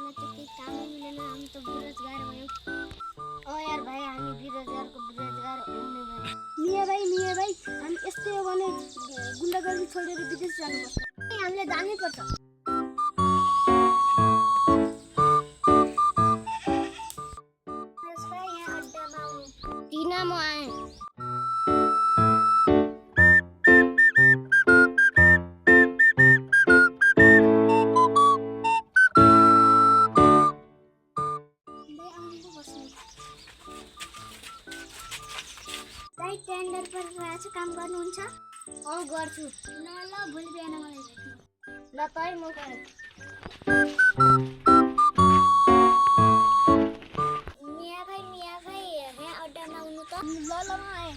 हामीलाई त केही कामै मिलेन, हामी त बेरोजगार भयौँ। यार भाइ, हामी बेरोजगारको बेरोजगार हुने भयौँ। मिया भाइ हामी यस्तै हो भने गुन्डागर्दी छोडेर विदेश जानुपर्छ। हामीले जानै पर्छ। यहाँ अड्डामा टिना म आएँ। टेन्डर परिरहेछ, काम गर्नुहुन्छ? गर्छु। ल भोलि बिहान मलाई भेट्नु। ल त है, म गएँ। मिया भाइ यहाँ अड्डामा आउनु त। ल म आएँ।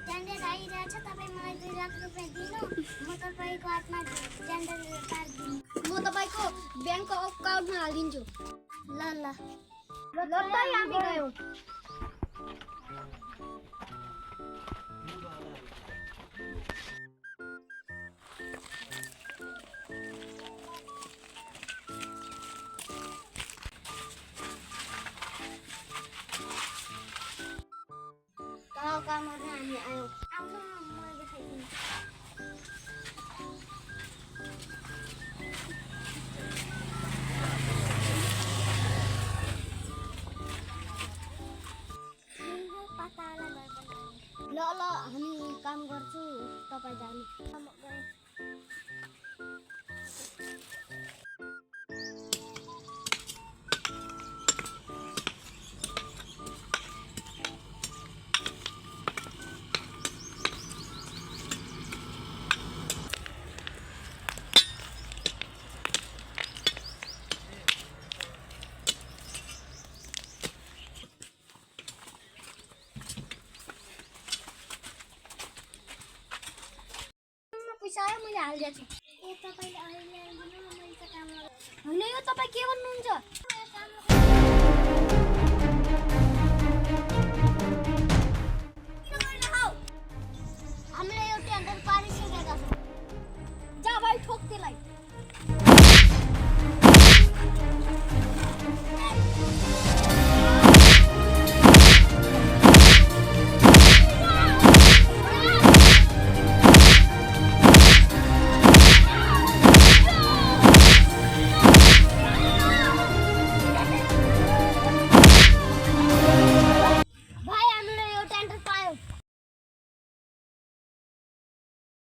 टेन्डर आइरहेछ, तपाईँ मलाई 2 लाख रुपियाँ दिनु, म तपाईँको हातमा टेन्डर पारिदिनु। म तपाईँको ब्याङ्कको अकाउन्टमा हालिदिन्छु। ल ल त हामी गयौँ। काम गर्न हामी आयौँ। आउनु, म देखाइदिन्छु। ल हामी काम गर्छु, तपाईँ जानु। पैसा आयो, मैले हालिदिएको छु। तपाईँले अहिले ल्याइदिनु, मैले त काम गर्छु। होइन, यो तपाईँ के गर्नुहुन्छ?